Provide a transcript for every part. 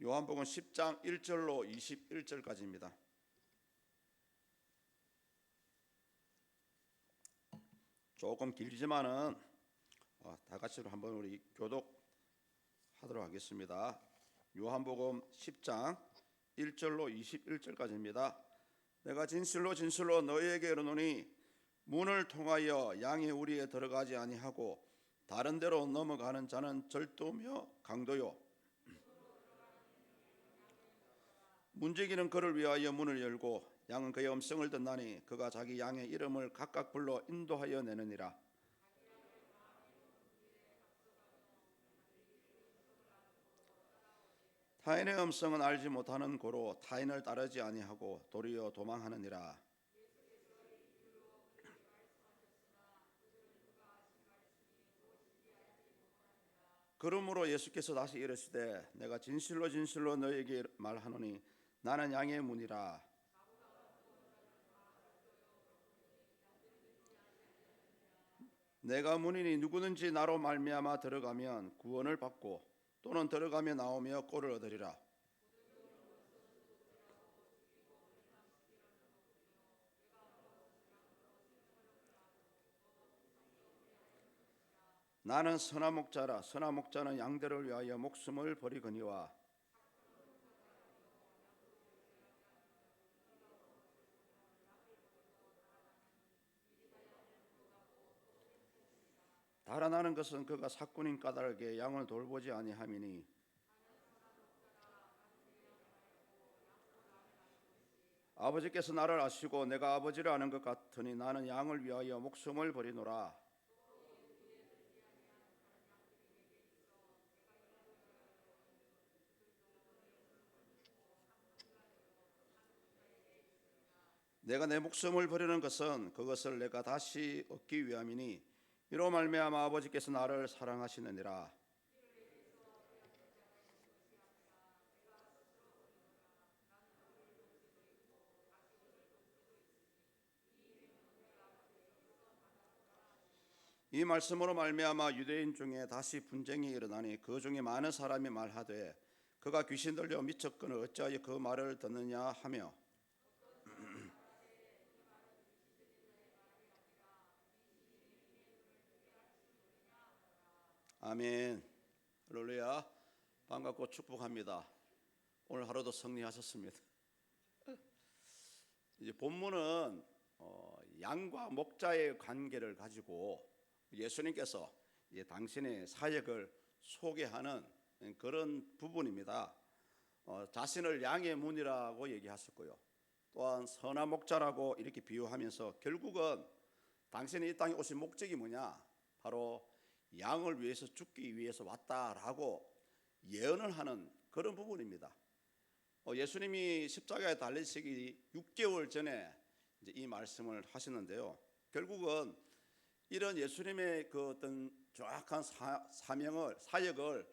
요한복음 10장 1절로 21절까지입니다. 조금 길지만은 다 같이 한번 우리 교독하도록 하겠습니다. 요한복음 10장 1절로 21절까지입니다. 내가 진실로 진실로 너희에게 이르노니 문을 통하여 양의 우리에 들어가지 아니하고 다른 데로 넘어가는 자는 절도며 강도요 문지기는 그를 위하여 문을 열고 양은 그의 음성을 듣나니 그가 자기 양의 이름을 각각 불러 인도하여 내느니라. 타인의 음성은 알지 못하는 고로 타인을 따르지 아니하고 도리어 도망하느니라. 그러므로 예수께서 다시 이르시되 내가 진실로 진실로 너희에게 말하노니 나는 양의 문이라. 내가 문이니 누구든지 나로 말미암아 들어가면 구원을 받고 또는 들어가며 나오며 꼴을 얻으리라. 나는 선한 목자라. 선한 목자는 양들을 위하여 목숨을 버리거니와 달아나는 것은 그가 삭군인 까닭에 양을 돌보지 아니함이니 아버지께서 나를 아시고 내가 아버지를 아는 것 같으니 나는 양을 위하여 목숨을 버리노라. 내가 내 목숨을 버리는 것은 그것을 내가 다시 얻기 위함이니 이로 말미암아 아버지께서 나를 사랑하시느니라. 이 말씀으로 말미암아 유대인 중에 다시 분쟁이 일어나니 그 중에 많은 사람이 말하되 그가 귀신 들려 미쳤거늘 어찌하여 그 말을 듣느냐 하며 아멘. 할렐루야. 반갑고 축복합니다. 오늘 하루도 승리하셨습니다. 이제 본문은 양과 목자의 관계를 가지고 예수님께서 당신의 사역을 소개하는 그런 부분입니다. 자신을 양의 문이라고 얘기하셨고요. 또한 선한 목자라고 이렇게 비유하면서 결국은 당신이 이 땅에 오신 목적이 뭐냐? 바로 양을 위해서 죽기 위해서 왔다라고 예언을 하는 그런 부분입니다. 예수님이 십자가에 달리시기 6개월 전에 이제 이 말씀을 하시는데요. 결국은 이런 예수님의 그 어떤 정확한 사역을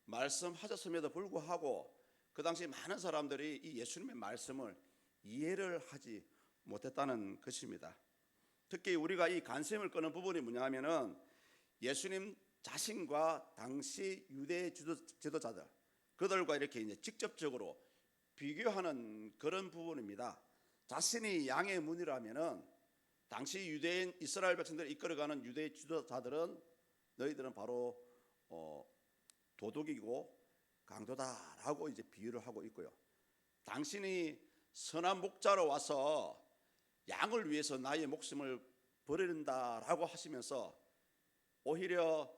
말씀하셨음에도 불구하고 그 당시 많은 사람들이 이 예수님의 말씀을 이해를 하지 못했다는 것입니다. 특히 우리가 이 관심을 끄는 부분이 뭐냐면은 예수님 자신과 당시 유대 지도자들 그들과 이렇게 이제 직접적으로 비교하는 그런 부분입니다. 자신이 양의 문이라면은 당시 유대인 이스라엘 백성들을 이끌어가는 유대 지도자들은 너희들은 바로 도둑이고 강도다라고 이제 비유를 하고 있고요. 당신이 선한 목자로 와서 양을 위해서 나의 목숨을 버린다라고 하시면서 오히려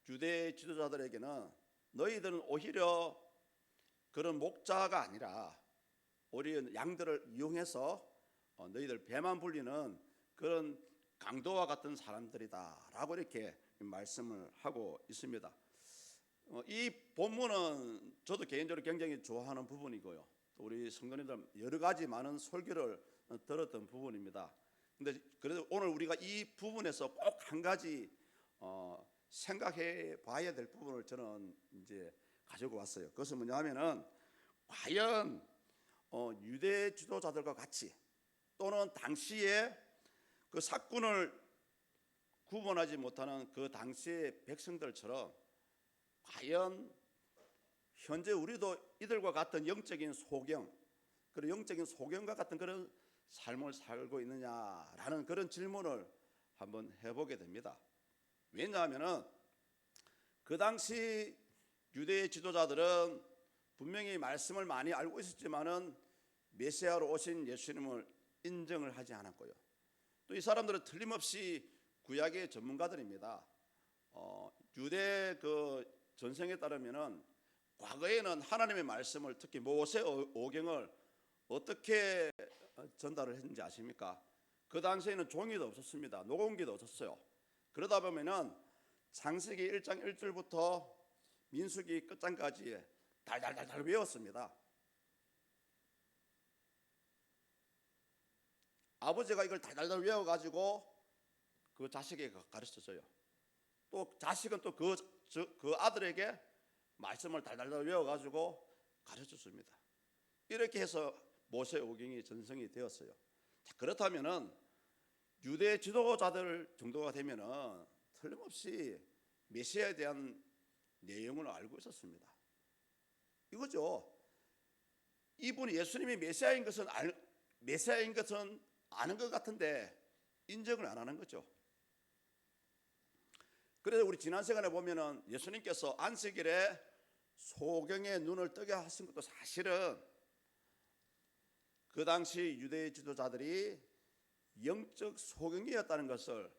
유대 지도자들에게는 너희들은 오히려 그런 목자가 아니라 오히려 양들을 이용해서 너희들 배만 불리는 그런 강도와 같은 사람들이다라고 이렇게 말씀을 하고 있습니다. 이 본문은 저도 개인적으로 굉장히 좋아하는 부분이고요. 또 우리 성도님들 여러 가지 많은 설교를 들었던 부분입니다. 근데 그래도 오늘 우리가 이 부분에서 꼭 한 가지 생각해 봐야 될 부분을 저는 이제 가지고 왔어요. 그것은 뭐냐면은 과연 유대 지도자들과 같이 또는 당시에 그 삭군을 구분하지 못하는 그 당시의 백성들처럼 과연 현재 우리도 이들과 같은 영적인 소경, 그리고 영적인 소경과 같은 그런 삶을 살고 있느냐라는 그런 질문을 한번 해보게 됩니다. 왜냐하면 그 당시 유대의 지도자들은 분명히 말씀을 많이 알고 있었지만은 메시아로 오신 예수님을 인정을 하지 않았고요. 또 이 사람들은 틀림없이 구약의 전문가들입니다. 유대 그 전생에 따르면은 과거에는 하나님의 말씀을, 특히 모세 오경을 어떻게 전달을 했는지 아십니까? 그 당시에는 종이도 없었습니다. 녹음기도 없었어요. 그러다 보면은 창세기 1장 1절부터 민수기 끝장까지 달달달달 외웠습니다. 아버지가 이걸 달달달 외워가지고 그 자식에게 가르쳐줘요. 또 자식은 또 그 아들에게 말씀을 달달달 외워가지고 가르쳐줍니다. 이렇게 해서 모세오경이 전성이 되었어요. 자, 그렇다면은 유대 지도자들 정도가 되면은 틀림없이 메시아에 대한 내용을 알고 있었습니다. 이거죠. 이분이 예수님이 메시아인 것은 아는 것 같은데 인정을 안 하는 거죠. 그래서 우리 지난 시간에 보면은 예수님께서 안식일에 소경의 눈을 뜨게 하신 것도 사실은 그 당시 유대 지도자들이 영적 소경이었다는 것을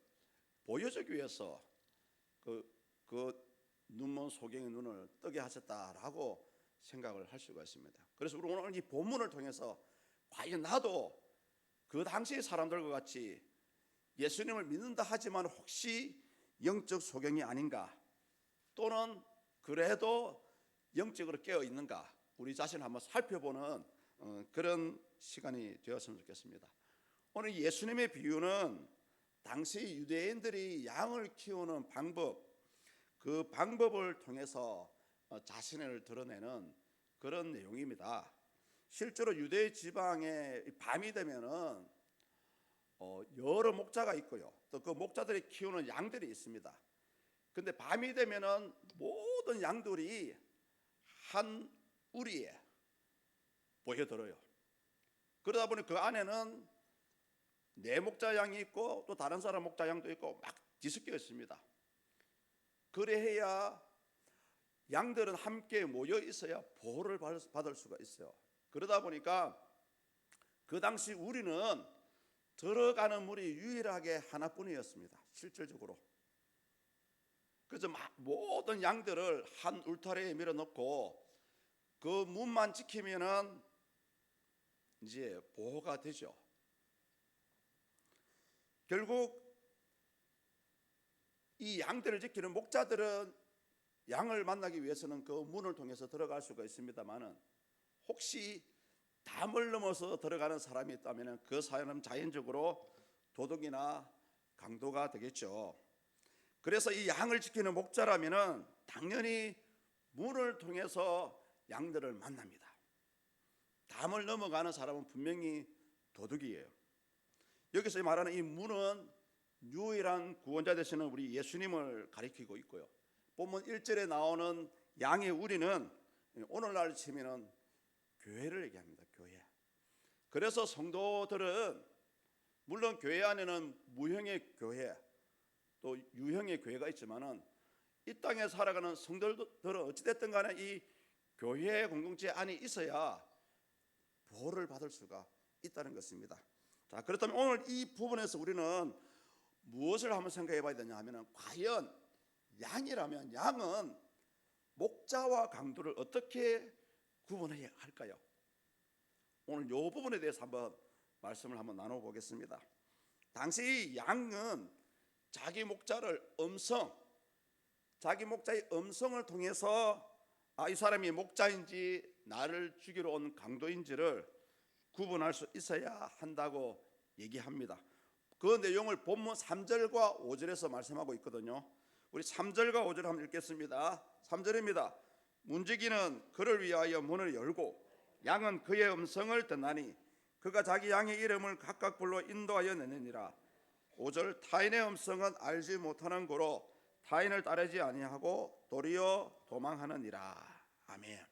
보여주기 위해서 그 눈먼 소경의 눈을 뜨게 하셨다라고 생각을 할 수가 있습니다. 그래서 우리 오늘 이 본문을 통해서 과연 나도 그 당시 사람들과 같이 예수님을 믿는다 하지만 혹시 영적 소경이 아닌가, 또는 그래도 영적으로 깨어 있는가, 우리 자신을 한번 살펴보는 그런 시간이 되었으면 좋겠습니다. 오늘 예수님의 비유는 당시 유대인들이 양을 키우는 방법, 그 방법을 통해서 자신을 드러내는 그런 내용입니다. 실제로 유대 지방에 밤이 되면은 여러 목자가 있고요. 또 그 목자들이 키우는 양들이 있습니다. 근데 밤이 되면은 모든 양들이 한 우리에 모여들어요. 그러다 보니 그 안에는 내 목자 양이 있고 또 다른 사람 목자 양도 있고 막 뒤섞여 있습니다. 그래야 양들은 함께 모여 있어야 보호를 받을 수가 있어요. 그러다 보니까 그 당시 우리는 들어가는 물이 유일하게 하나뿐이었습니다. 실질적으로. 그래서 모든 양들을 한 울타리에 밀어넣고 그 문만 지키면은 이제 보호가 되죠. 결국 이 양들을 지키는 목자들은 양을 만나기 위해서는 그 문을 통해서 들어갈 수가 있습니다만은 혹시 담을 넘어서 들어가는 사람이 있다면 그 사람은 자연적으로 도둑이나 강도가 되겠죠. 그래서 이 양을 지키는 목자라면은 당연히 문을 통해서 양들을 만납니다. 담을 넘어가는 사람은 분명히 도둑이에요. 여기서 말하는 이 문은 유일한 구원자 되시는 우리 예수님을 가리키고 있고요. 본문 1절에 나오는 양의 우리는 오늘날 치면은 교회를 얘기합니다. 교회. 그래서 성도들은 물론 교회 안에는 무형의 교회 또 유형의 교회가 있지만은 이 땅에 살아가는 성도들은 어찌됐든 간에 이 교회 공동체 안에 있어야 보호를 받을 수가 있다는 것입니다. 자, 그렇다면 오늘 이 부분에서 우리는 무엇을 한번 생각해 봐야 되냐 하면은 과연 양이라면 양은 목자와 강도를 어떻게 구분해야 할까요? 오늘 이 부분에 대해서 한번 말씀을 한번 나눠보겠습니다. 당시 양은 자기 목자의 음성을 통해서 이 사람이 목자인지 나를 죽이러 온 강도인지를 구분할 수 있어야 한다고 얘기합니다. 그 내용을 본문 3절과 5절에서 말씀하고 있거든요. 우리 3절과 5절 한번 읽겠습니다. 3절입니다. 문지기는 그를 위하여 문을 열고 양은 그의 음성을 듣나니 그가 자기 양의 이름을 각각 불러 인도하여 내느니라. 5절 타인의 음성은 알지 못하는 고로 타인을 따르지 아니하고 도리어 도망하느니라. 아멘.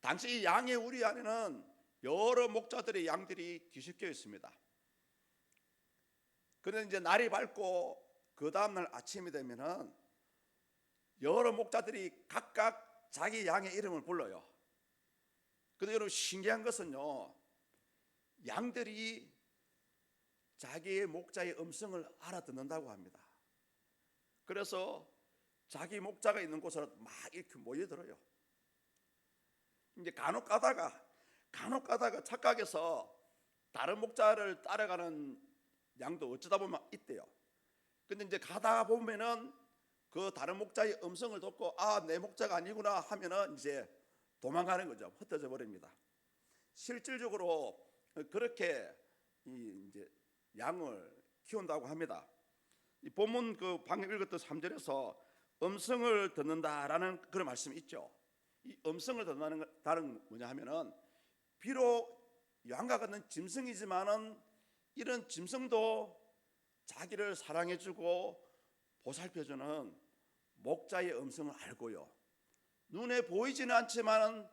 당시 양의 우리 안에는 여러 목자들의 양들이 뒤섞여 있습니다. 그런데 이제 날이 밝고 그 다음날 아침이 되면은 여러 목자들이 각각 자기 양의 이름을 불러요. 근데 여러분 신기한 것은요, 양들이 자기의 목자의 음성을 알아듣는다고 합니다. 그래서 자기 목자가 있는 곳으로 막 이렇게 모여들어요. 이제 간혹 가다가 착각해서 다른 목자를 따라가는 양도 어쩌다 보면 있대요. 근데 이제 가다 보면은 그 다른 목자의 음성을 듣고 내 목자가 아니구나 하면은 이제 도망가는 거죠. 흩어져 버립니다. 실질적으로 그렇게 이제 양을 키운다고 합니다. 이 본문 그 방금 읽었던 3절에서 음성을 듣는다라는 그런 말씀이 있죠. 이 음성을 듣는다는 뭐냐 하면은 비록 양과 같은 짐승이지만은 이런 짐승도 자기를 사랑해주고 보살펴주는 목자의 음성을 알고요, 눈에 보이지는 않지만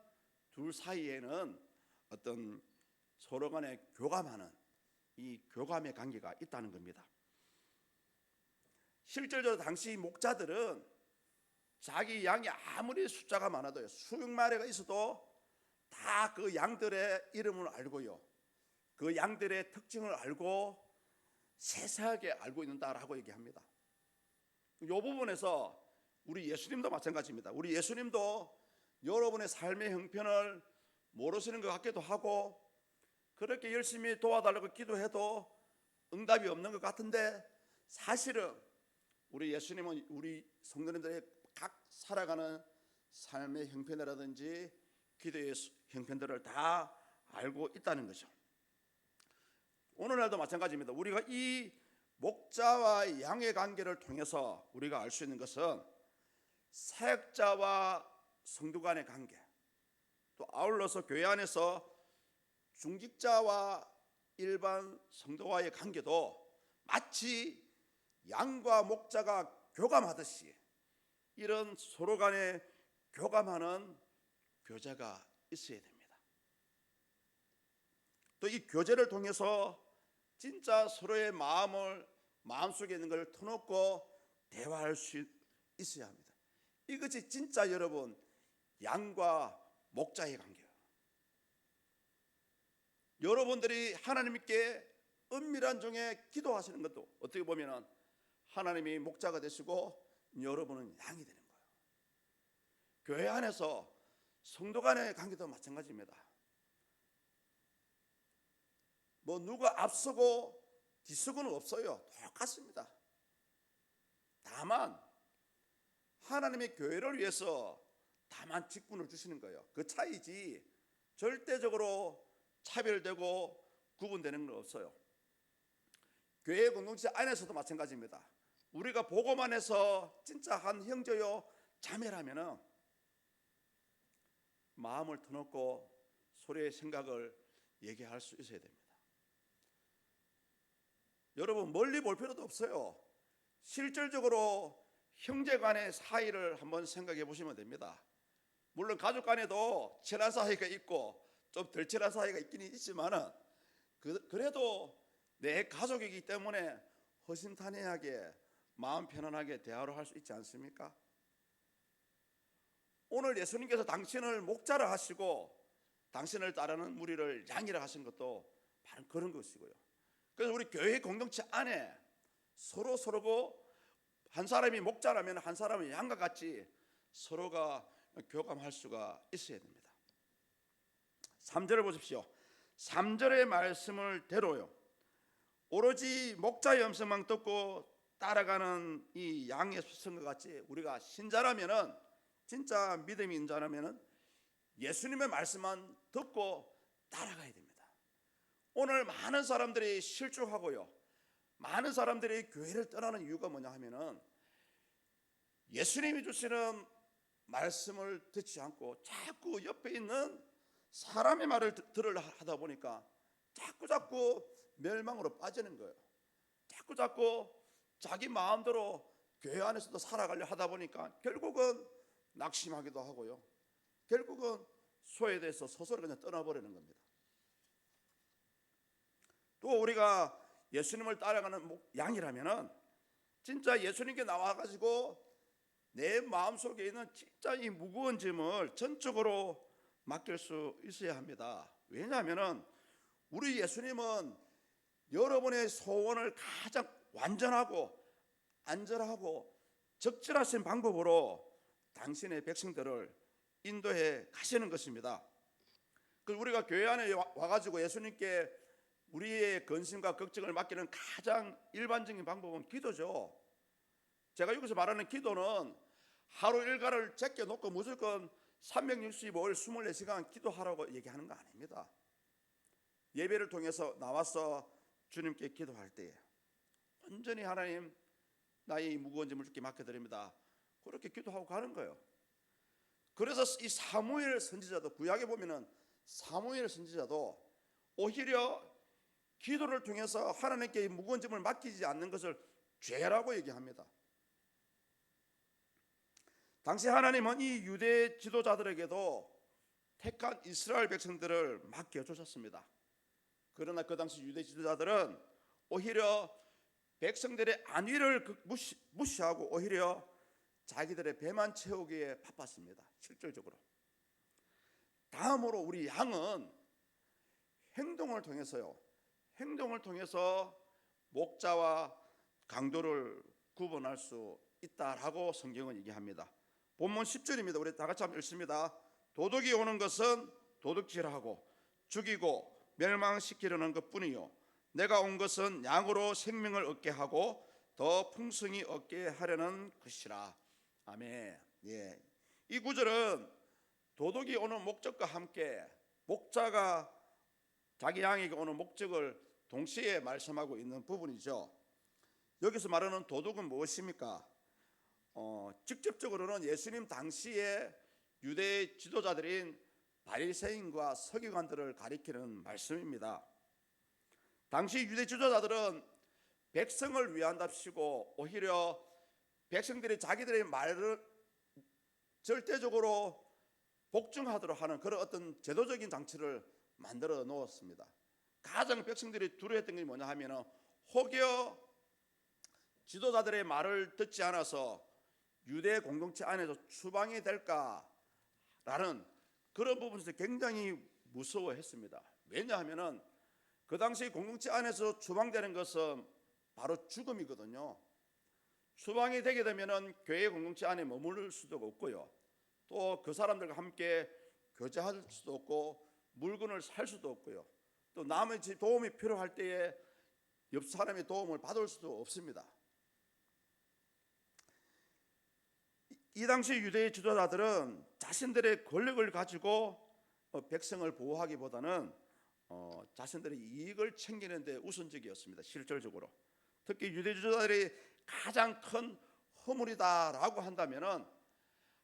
둘 사이에는 어떤 서로 간에 교감하는 이 교감의 관계가 있다는 겁니다. 실제로 당시 목자들은 자기 양이 아무리 숫자가 많아도요, 수백 마리가 있어도 다 그 양들의 이름을 알고요, 그 양들의 특징을 알고 세세하게 알고 있는다라고 얘기합니다. 이 부분에서 우리 예수님도 마찬가지입니다. 우리 예수님도 여러분의 삶의 형편을 모르시는 것 같기도 하고 그렇게 열심히 도와달라고 기도해도 응답이 없는 것 같은데, 사실은 우리 예수님은 우리 성도님들의 각 살아가는 삶의 형편이라든지 기도의 형편들을 다 알고 있다는 거죠. 오늘날도 마찬가지입니다. 우리가 이 목자와 양의 관계를 통해서 우리가 알 수 있는 것은 사역자와 성도 간의 관계, 또 아울러서 교회 안에서 중직자와 일반 성도와의 관계도 마치 양과 목자가 교감하듯이 이런 서로 간에 교감하는 교제가 있어야 됩니다. 또 이 교제를 통해서 진짜 서로의 마음속에 있는 걸 터놓고 대화할 수 있어야 합니다. 이것이 진짜 여러분 양과 목자의 관계예요. 여러분들이 하나님께 은밀한 중에 기도하시는 것도 어떻게 보면 하나님이 목자가 되시고 여러분은 양이 되는 거예요. 교회 안에서 성도 간의 관계도 마찬가지입니다. 뭐 누가 앞서고 뒤서고는 없어요. 똑같습니다. 다만 하나님의 교회를 위해서 다만 직분을 주시는 거예요. 그 차이지 절대적으로 차별되고 구분되는 건 없어요. 교회 공동체 안에서도 마찬가지입니다. 우리가 보고만 해서 진짜 한 형제요 자매라면은 마음을 터놓고 서로의 생각을 얘기할 수 있어야 됩니다. 여러분 멀리 볼 필요도 없어요. 실질적으로 형제 간의 사이를 한번 생각해 보시면 됩니다. 물론 가족 간에도 친한 사이가 있고 좀 덜 친한 사이가 있긴 있지만은 그래도 내 가족이기 때문에 허심탄회하게 마음 편안하게 대화를 할 수 있지 않습니까? 오늘 예수님께서 당신을 목자라 하시고 당신을 따르는 무리를 양이라 하신 것도 바로 그런 것이고요. 그래서 우리 교회 공동체 안에 서로고 한 사람이 목자라면 한 사람은 양과 같이 서로가 교감할 수가 있어야 됩니다. 3절을 보십시오. 3절의 말씀을 대로요, 오로지 목자의 음성만 듣고 따라가는 이 양의 수성과 같이 우리가 신자라면은, 진짜 믿음이 있는 자라면은 예수님의 말씀만 듣고 따라가야 됩니다. 오늘 많은 사람들이 실족하고요, 많은 사람들이 교회를 떠나는 이유가 뭐냐 하면은 예수님이 주시는 말씀을 듣지 않고 자꾸 옆에 있는 사람의 말을 들으려 하다 보니까 자꾸 멸망으로 빠지는 거예요. 자꾸 자기 마음대로 교회 안에서도 살아가려 하다 보니까 결국은 낙심하기도 하고요, 결국은 소외돼서 스스로 그냥 떠나버리는 겁니다. 또 우리가 예수님을 따라가는 양이라면은 진짜 예수님께 나와가지고 내 마음속에 있는 진짜 이 무거운 짐을 전적으로 맡길 수 있어야 합니다. 왜냐하면은 우리 예수님은 여러분의 소원을 가장 완전하고 안전하고 적절하신 방법으로 당신의 백성들을 인도해 가시는 것입니다. 그래서 우리가 교회 안에 와가지고 예수님께 우리의 근심과 걱정을 맡기는 가장 일반적인 방법은 기도죠. 제가 여기서 말하는 기도는 하루 일과를 제껴놓고 무조건 365일 24시간 기도하라고 얘기하는 거 아닙니다. 예배를 통해서 나와서 주님께 기도할 때에 온전히 하나님, 나의 무거운 짐을 주께 맡겨드립니다, 그렇게 기도하고 가는 거예요. 그래서 이 사무엘 선지자도, 구약에 보면은 사무엘 선지자도 오히려 기도를 통해서 하나님께 이 무거운 짐을 맡기지 않는 것을 죄라고 얘기합니다. 당시 하나님은 이 유대 지도자들에게도 택한 이스라엘 백성들을 맡겨주셨습니다. 그러나 그 당시 유대 지도자들은 오히려 백성들의 안위를 무시하고 오히려 자기들의 배만 채우기에 바빴습니다. 실질적으로. 다음으로 우리 양은 행동을 통해서요, 행동을 통해서 목자와 강도를 구분할 수 있다라고 성경은 얘기합니다. 본문 10절입니다. 우리 다 같이 한번 읽습니다. 도둑이 오는 것은 도둑질하고 죽이고 멸망시키려는 것뿐이요, 내가 온 것은 양으로 생명을 얻게 하고 더 풍성히 얻게 하려는 것이라. 아멘. 예. 이 구절은 도둑이 오는 목적과 함께 목자가 자기 양에게 오는 목적을 동시에 말씀하고 있는 부분이죠. 여기서 말하는 도둑은 무엇입니까? 직접적으로는 예수님 당시에 유대 지도자들인 바리새인과 서기관들을 가리키는 말씀입니다. 당시 유대 지도자들은 백성을 위한답시고 오히려 백성들이 자기들의 말을 절대적으로 복종하도록 하는 그런 어떤 제도적인 장치를 만들어 놓았습니다. 가장 백성들이 두려워했던 게 뭐냐 하면은 혹여 지도자들의 말을 듣지 않아서 유대 공동체 안에서 추방이 될까라는 그런 부분에서 굉장히 무서워했습니다. 왜냐하면은 그 당시 공동체 안에서 추방되는 것은 바로 죽음이거든요. 추방이 되게 되면은 교회 공동체 안에 머무를 수도 없고요, 또 그 사람들과 함께 교제할 수도 없고 물건을 살 수도 없고요, 또 남의 도움이 필요할 때에 옆 사람의 도움을 받을 수도 없습니다. 이 당시 유대의 지도자들은 자신들의 권력을 가지고 백성을 보호하기보다는 자신들의 이익을 챙기는 데 우선적이었습니다. 실질적으로. 특히 유대 지도자들이 가장 큰 허물이다라고 한다면은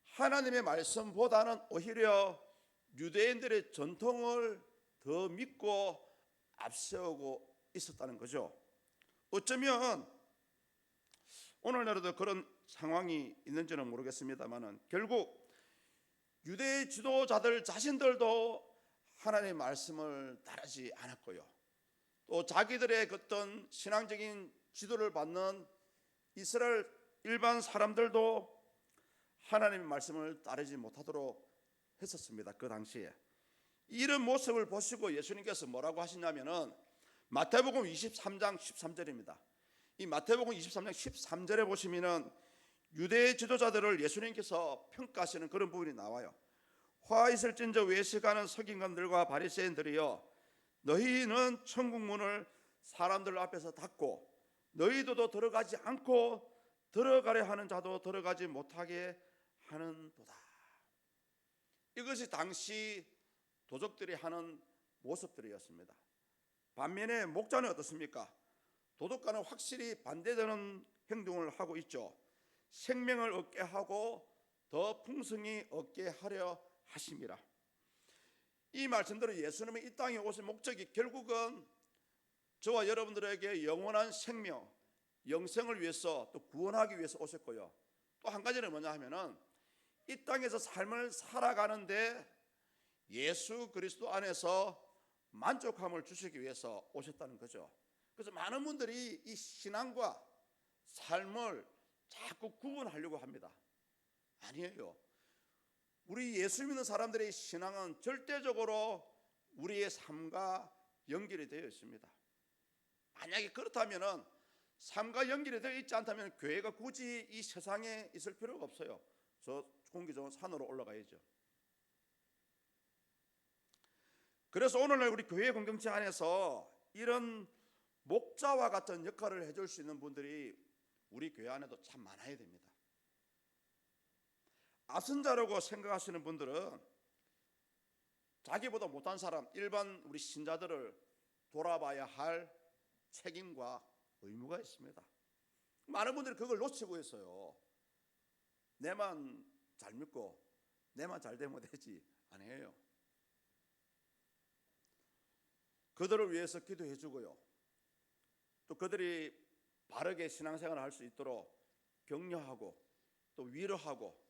하나님의 말씀보다는 오히려 유대인들의 전통을 더 믿고 앞세우고 있었다는 거죠. 어쩌면 오늘날에도 그런 상황이 있는지는 모르겠습니다만은 결국 유대 지도자들 자신들도 하나님의 말씀을 따르지 않았고요, 또 자기들의 어떤 신앙적인 지도를 받는 이스라엘 일반 사람들도 하나님의 말씀을 따르지 못하도록 했었습니다. 그 당시에. 이런 모습을 보시고 예수님께서 뭐라고 하시냐면은 마태복음 23장 13절입니다. 이 마태복음 23장 13절에 보시면은 유대 지도자들을 예수님께서 평가하시는 그런 부분이 나와요. 화 있을진저 외식하는 서기관들과 바리새인들이여, 너희는 천국 문을 사람들 앞에서 닫고 너희도 들어가지 않고 들어가려 하는 자도 들어가지 못하게 하는도다. 이것이 당시 도적들이 하는 모습들이었습니다. 반면에 목자는 어떻습니까? 도덕과는 확실히 반대되는 행동을 하고 있죠. 생명을 얻게 하고 더 풍성히 얻게 하려 하심이라. 이 말씀대로 예수님은 이 땅에 오신 목적이 결국은 저와 여러분들에게 영원한 생명, 영생을 위해서 또 구원하기 위해서 오셨고요, 또 한 가지는 뭐냐 하면은 이 땅에서 삶을 살아가는데 예수 그리스도 안에서 만족함을 주시기 위해서 오셨다는 거죠. 그래서 많은 분들이 이 신앙과 삶을 자꾸 구분하려고 합니다. 아니에요. 우리 예수 믿는 사람들의 신앙은 절대적으로 우리의 삶과 연결이 되어 있습니다. 만약에 그렇다면 삶과 연결이 되어 있지 않다면 교회가 굳이 이 세상에 있을 필요가 없어요. 저 공기 좋은 산으로 올라가야죠. 그래서 오늘날 우리 교회 공동체 안에서 이런 목자와 같은 역할을 해줄 수 있는 분들이 우리 교회 안에도 참 많아야 됩니다. 아선자라고 생각하시는 분들은 자기보다 못한 사람, 일반 우리 신자들을 돌아봐야 할 책임과 의무가 있습니다. 많은 분들이 그걸 놓치고 있어요. 내만 잘 믿고 내만 잘 되면 되지. 아니에요. 그들을 위해서 기도해 주고요, 또 그들이 바르게 신앙생활을 할 수 있도록 격려하고 또 위로하고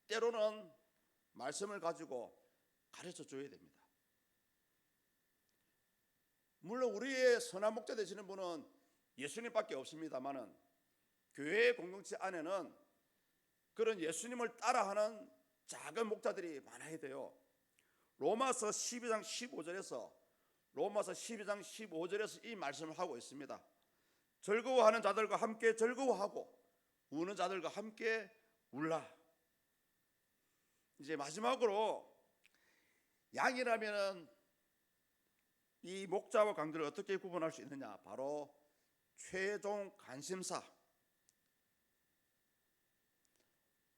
때로는 말씀을 가지고 가르쳐 줘야 됩니다. 물론 우리의 선한 목자 되시는 분은 예수님밖에 없습니다만은 교회 공동체 안에는 그런 예수님을 따라하는 작은 목자들이 많아야 돼요. 로마서 12장 15절에서 이 말씀을 하고 있습니다. 즐거워하는 자들과 함께 즐거워하고 우는 자들과 함께 울라. 이제 마지막으로 양이라면은 이 목자와 강도를 어떻게 구분할 수 있느냐? 바로 최종 관심사.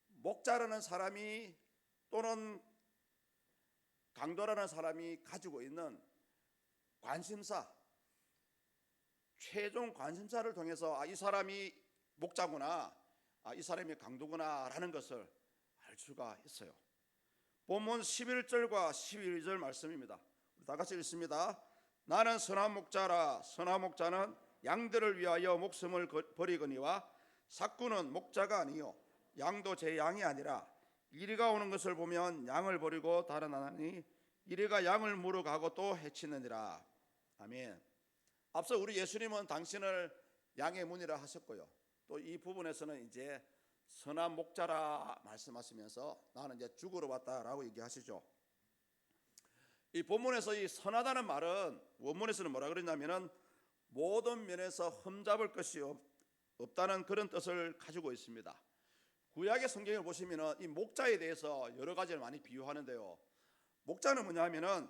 목자라는 사람이 또는 강도라는 사람이 가지고 있는 관심사, 최종 관심사를 통해서 이 사람이 목자구나, 이 사람이 강도구나 라는 것을 알 수가 있어요. 본문 11절과 12절 말씀입니다. 우리 다 같이 읽습니다. 나는 선한 목자라. 선한 목자는 양들을 위하여 목숨을 버리거니와 삭구는 목자가 아니요 양도 제 양이 아니라 이리가 오는 것을 보면 양을 버리고 달아나니 이리가 양을 물어가고 또 해치느니라. 아멘. 앞서 우리 예수님은 당신을 양의 문이라 하셨고요, 또 이 부분에서는 이제 선한 목자라 말씀하시면서 나는 이제 죽으러 왔다라고 얘기하시죠. 이 본문에서 이 선하다는 말은 원문에서는 뭐라 그랬냐면은 모든 면에서 흠잡을 것이 없다는 그런 뜻을 가지고 있습니다. 구약의 성경을 보시면은 이 목자에 대해서 여러 가지를 많이 비유하는데요, 목자는 뭐냐면은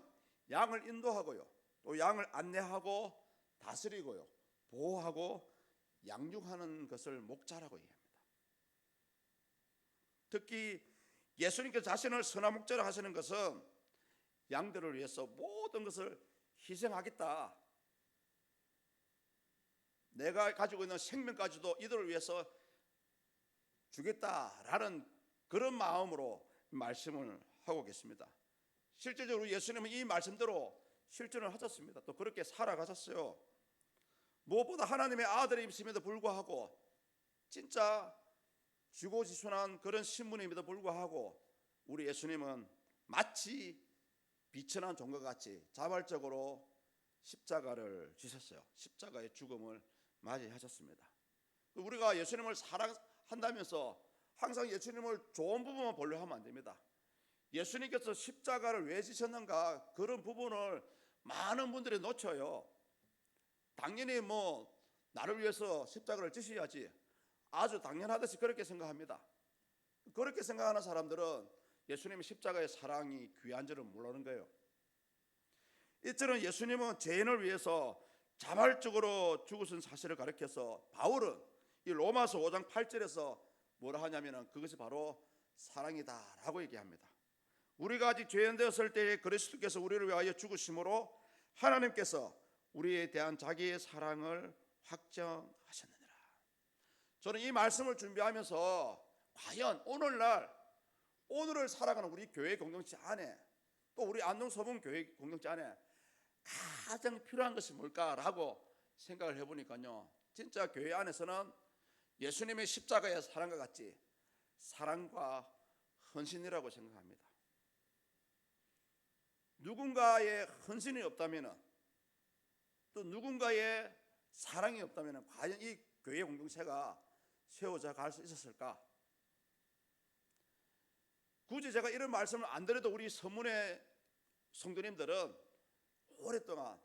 양을 인도하고요, 또 양을 안내하고 다스리고요, 보호하고 양육하는 것을 목자라고 얘기합니다. 특히 예수님께서 자신을 선한 목자라 하시는 것은 양들을 위해서 모든 것을 희생하겠다, 내가 가지고 있는 생명까지도 이들을 위해서 주겠다라는 그런 마음으로 말씀을 하고 계십니다. 실제적으로 예수님은 이 말씀대로 실천을 하셨습니다. 또 그렇게 살아가셨어요. 무엇보다 하나님의 아들임에도 불구하고 진짜 지고지순한 그런 신분임에도 불구하고 우리 예수님은 마치 비천한 종과 같이 자발적으로 십자가를 지셨어요. 십자가의 죽음을 맞이하셨습니다. 우리가 예수님을 사랑한다면서 항상 예수님을 좋은 부분만 보려 하면 안 됩니다. 예수님께서 십자가를 왜 지셨는가, 그런 부분을 많은 분들이 놓쳐요. 당연히 나를 위해서 십자가를 지셔야지, 아주 당연하듯이 그렇게 생각합니다. 그렇게 생각하는 사람들은 예수님의 십자가의 사랑이 귀한 줄을 모르는 거예요. 이처럼 예수님은 죄인을 위해서 자발적으로 죽으신 사실을 가르쳐서 바울은 이 로마서 5장 8절에서 뭐라 하냐면은 그것이 바로 사랑이다라고 얘기합니다. 우리가 아직 죄인 되었을 때에 그리스도께서 우리를 위하여 죽으심으로 하나님께서 우리에 대한 자기의 사랑을 확정하셨느니라. 저는 이 말씀을 준비하면서 과연 오늘을 살아가는 우리 교회 공동체 안에, 또 우리 안동서문 교회 공동체 안에 가장 필요한 것이 뭘까라고 생각을 해보니까요, 진짜 교회 안에서는 예수님의 십자가의 사랑과 같이 사랑과 헌신이라고 생각합니다. 누군가의 헌신이 없다면, 또 누군가의 사랑이 없다면 과연 이 교회 공동체가 세워져 갈 수 있었을까? 굳이 제가 이런 말씀을 안 드려도 우리 서문의 성도님들은 오랫동안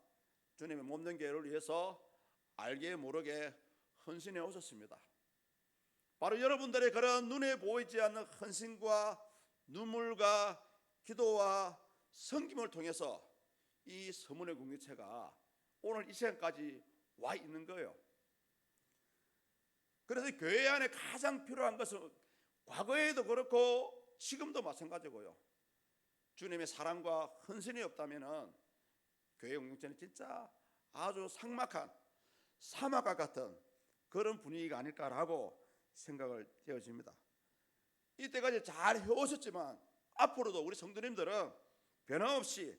주님의 몸된 교회를 위해서 알게 모르게 헌신해 오셨습니다. 바로 여러분들의 그런 눈에 보이지 않는 헌신과 눈물과 기도와 섬김을 통해서 이 서문의 공동체가 오늘 이 시간까지 와 있는 거예요. 그래서 교회 안에 가장 필요한 것은 과거에도 그렇고 지금도 마찬가지고요. 주님의 사랑과 헌신이 없다면 교회 공동체는 진짜 아주 삭막한 사막과 같은 그런 분위기가 아닐까라고 생각을 되어집니다. 이때까지 잘 해오셨지만 앞으로도 우리 성도님들은 변함없이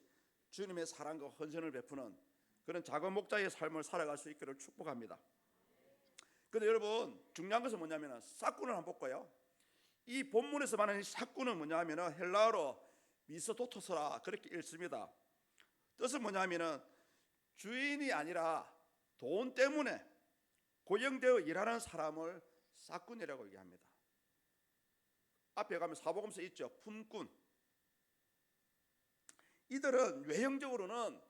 주님의 사랑과 헌신을 베푸는 그런 작은 목자의 삶을 살아갈 수 있기를 축복합니다. 그런데 여러분, 중요한 것은 뭐냐면 싹군을 한번 볼까요? 이 본문에서 말하는 싹군은 뭐냐면 헬라어로 미스도토스라 그렇게 읽습니다. 뜻은 뭐냐면 주인이 아니라 돈 때문에 고용되어 일하는 사람을 싹군이라고 얘기합니다. 앞에 가면 사복음서 있죠. 품꾼. 이들은 외형적으로는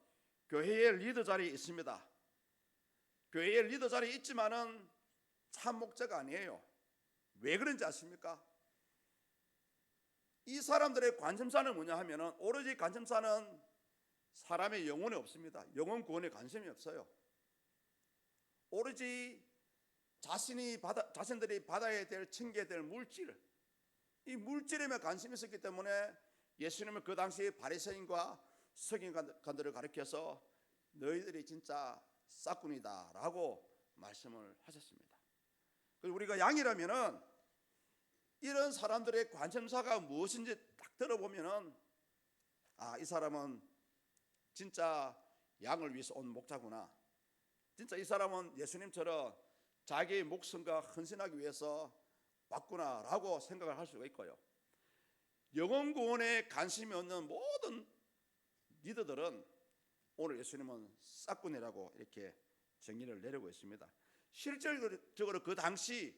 교회의 리더 자리에 있습니다. 교회의 리더 자리에 있지만은 참 목자가 아니에요. 왜 그런지 아십니까? 이 사람들의 관심사는 뭐냐 하면은 오로지 관심사는 사람의 영혼에 없습니다. 영혼 구원에 관심이 없어요. 오로지 자신들이 받아야 될, 챙겨야 될 물질, 이 물질에만 관심이 있었기 때문에 예수님은 그 당시 바리새인과 서기관들을 가리켜서 너희들이 진짜 싹군이다라고 말씀을 하셨습니다. 그리고 우리가 양이라면은 이런 사람들의 관심사가 무엇인지 딱 들어보면은 이 사람은 진짜 양을 위해서 온 목자구나. 진짜 이 사람은 예수님처럼 자기의 목숨과 헌신하기 위해서 왔구나라고 생각을 할 수가 있고요. 영혼 구원에 관심이 없는 모든 리더들은 오늘 예수님은 싹군이라고 이렇게 정의를 내리고 있습니다. 실질적으로 그 당시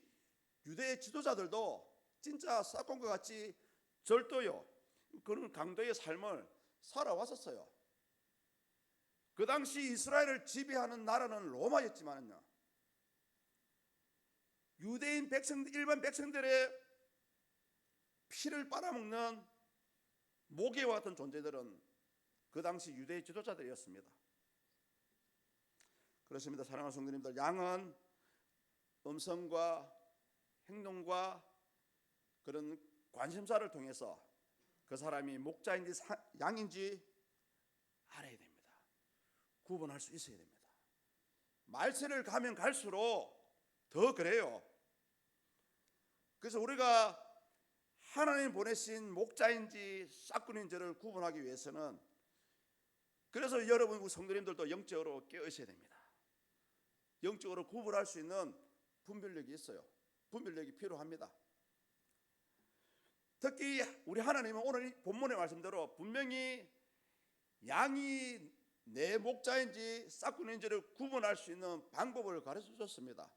유대 지도자들도 진짜 싹군과 같이 절도요, 그런 강도의 삶을 살아왔었어요. 그 당시 이스라엘을 지배하는 나라는 로마였지만요, 유대인 백성들, 일반 백성들의 피를 빨아먹는 모기와 같은 존재들은 그 당시 유대 지도자들이었습니다. 그렇습니다. 사랑하는 성도님들, 양은 음성과 행동과 그런 관심사를 통해서 그 사람이 목자인지 양인지 알아야 됩니다. 구분할 수 있어야 됩니다. 말세를 가면 갈수록 더 그래요. 그래서 우리가 하나님 보내신 목자인지 싹군인지를 구분하기 위해서는, 그래서 여러분 우리 성도님들도 영적으로 깨어있어야 됩니다. 영적으로 구분할 수 있는 분별력이 있어요. 분별력이 필요합니다. 특히 우리 하나님은 오늘 본문의 말씀대로 분명히 양이 내 목자인지 싹군인지를 구분할 수 있는 방법을 가르쳐 주셨습니다.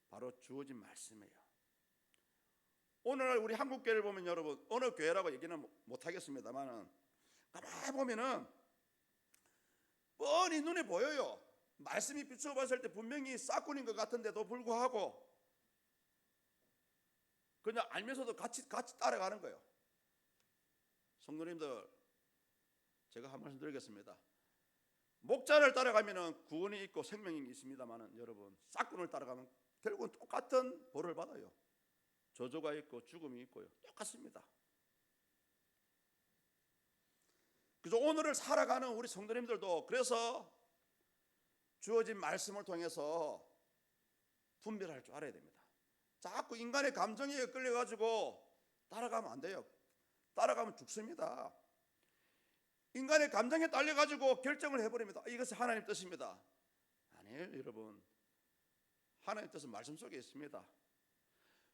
바로 주어진 말씀이에요. 오늘 우리 한국교회를 보면 여러분, 어느 교회라고 얘기는 못하겠습니다만 가만히 보면은 뻔히 눈에 보여요. 말씀이 비추어봤을 때 분명히 싹군인 것 같은데도 불구하고 그냥 알면서도 같이 따라가는 거예요. 성도님들, 제가 한 말씀 드리겠습니다. 목자를 따라가면은 구원이 있고 생명이 있습니다만은 여러분, 싹군을 따라가면 결국은 똑같은 벌을 받아요. 저주가 있고 죽음이 있고요. 똑같습니다. 그래서 오늘을 살아가는 우리 성도님들도 그래서 주어진 말씀을 통해서 분별할 줄 알아야 됩니다. 자꾸 인간의 감정에 끌려가지고 따라가면 안 돼요. 따라가면 죽습니다. 인간의 감정에 딸려가지고 결정을 해버립니다. 이것이 하나님 뜻입니다. 아니에요, 여러분. 하나님 뜻은 말씀 속에 있습니다.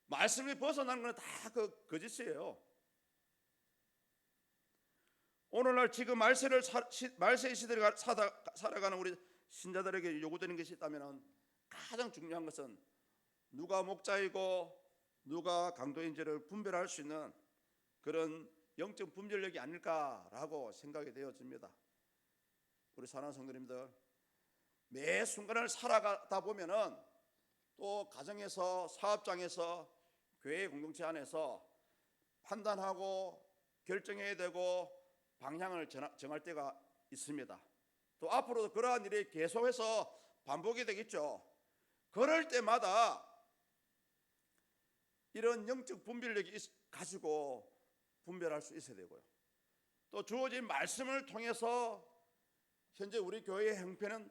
말씀이 벗어나는 건 다 그 거짓이에요. 오늘날 지금 말세의 시대를 살아가는 우리 신자들에게 요구되는 것이 있다면 가장 중요한 것은 누가 목자이고 누가 강도인지를 분별할 수 있는 그런 영적 분별력이 아닐까라고 생각이 되어집니다. 우리 사랑하는 성도님들, 매 순간을 살아가다 보면은 또 가정에서, 사업장에서, 교회 공동체 안에서 판단하고 결정해야 되고 방향을 정할 때가 있습니다. 또 앞으로도 그러한 일이 계속해서 반복이 되겠죠. 그럴 때마다 이런 영적 분별력이 가지고 분별할 수 있어야 되고요. 또 주어진 말씀을 통해서 현재 우리 교회의 형편은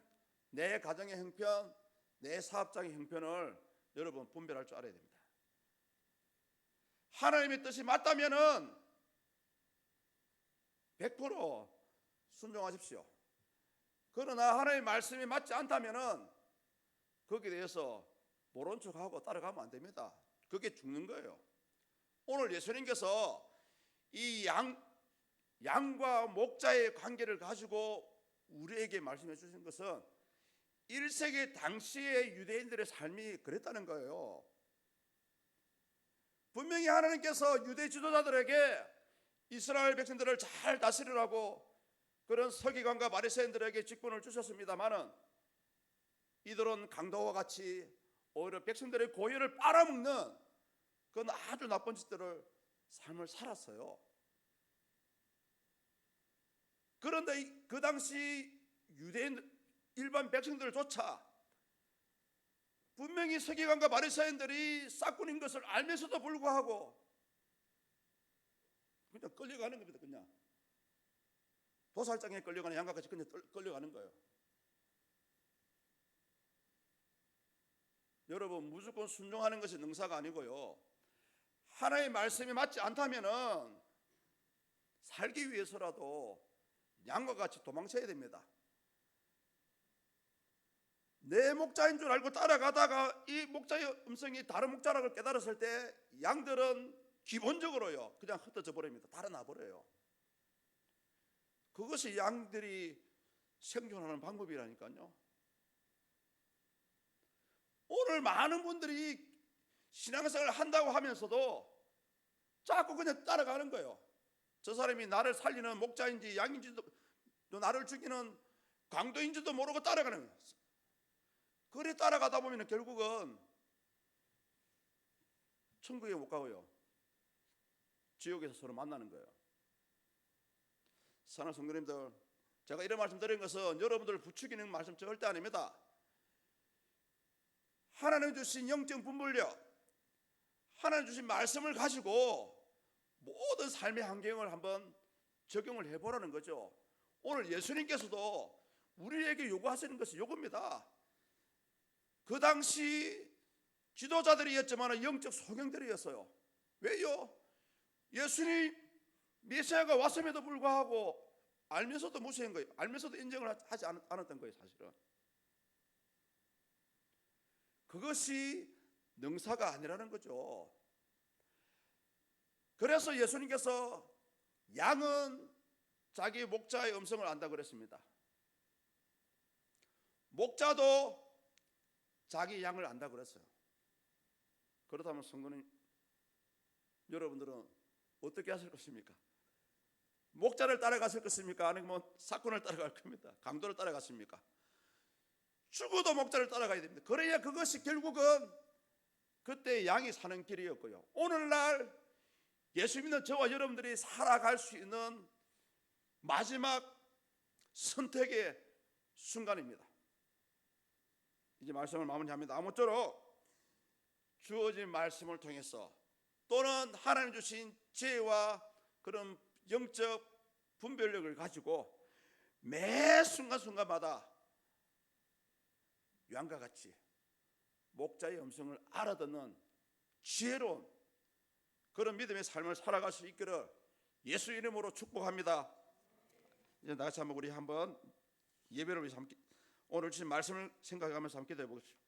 내 가정의 형편, 내 사업장의 형편을 여러분 분별할 줄 알아야 됩니다. 하나님의 뜻이 맞다면은 100% 순종하십시오. 그러나 하나님의 말씀이 맞지 않다면은 거기에 대해서 모른 척하고 따라가면 안 됩니다. 그게 죽는 거예요. 오늘 예수님께서 이 양과 목자의 관계를 가지고 우리에게 말씀해 주신 것은 1세기 당시의 유대인들의 삶이 그랬다는 거예요. 분명히 하나님께서 유대 지도자들에게 이스라엘 백성들을 잘 다스리라고 그런 서기관과 바리새인들에게 직분을 주셨습니다마는 이들은 강도와 같이 오히려 백성들의 고의를 빨아먹는 그런 아주 나쁜 짓들을 삶을 살았어요. 그런데 그 당시 유대인 일반 백성들조차 분명히 서기관과 바리새인들이 싹군인 것을 알면서도 불구하고 그냥 끌려가는 겁니다. 그냥 도살장에 끌려가는 양같이 그냥 끌려가는 거예요. 여러분, 무조건 순종하는 것이 능사가 아니고요, 하나님의 말씀이 맞지 않다면은 살기 위해서라도 양과 같이 도망쳐야 됩니다. 내 목자인 줄 알고 따라가다가 이 목자의 음성이 다른 목자라고 깨달았을 때 양들은 기본적으로요 그냥 흩어져 버립니다. 달아나 버려요. 그것이 양들이 생존하는 방법이라니까요. 오늘 많은 분들이 신앙생활을 한다고 하면서도 자꾸 그냥 따라가는 거예요. 저 사람이 나를 살리는 목자인지 양인지도, 나를 죽이는 강도인지도 모르고 따라가는 거예요. 그래 따라가다 보면 결국은 천국에 못 가고요, 지옥에서 서로 만나는 거예요. 사랑하는 성도님들, 제가 이런 말씀 드린 것은 여러분들을 부추기는 말씀 절대 아닙니다. 하나님 주신 영적 분별력, 하나님 주신 말씀을 가지고 모든 삶의 환경을 한번 적용을 해보라는 거죠. 오늘 예수님께서도 우리에게 요구하시는 것이 요겁니다. 그 당시 지도자들이었지만 영적 소경들이었어요. 왜요? 예수님 메시아가 왔음에도 불구하고 알면서도 무시한 거예요. 알면서도 인정을 하지 않았던 거예요. 사실은 그것이 능사가 아니라는 거죠. 그래서 예수님께서 양은 자기 목자의 음성을 안다 그랬습니다. 목자도 자기 양을 안다 그랬어요. 그렇다면 성도님 여러분들은 어떻게 하실 것입니까? 목자를 따라갔을 것입니까? 아니면 사건을 따라갈 겁니까? 강도를 따라갔습니까? 죽어도 목자를 따라가야 됩니다. 그래야 그것이 결국은 그때 양이 사는 길이었고요, 오늘날 예수 믿는 저와 여러분들이 살아갈 수 있는 마지막 선택의 순간입니다. 이제 말씀을 마무리합니다. 아무쪼록 주어진 말씀을 통해서 또는 하나님 주신 지혜와 그런 영적 분별력을 가지고 매 순간순간마다 양과 같이 목자의 음성을 알아듣는 지혜로운 그런 믿음의 삶을 살아갈 수 있기를 예수 이름으로 축복합니다. 이제 나같이 한번 우리 한번 예배를 위해서 함께 오늘 주신 말씀을 생각하면서 함께 기도해 보십시오.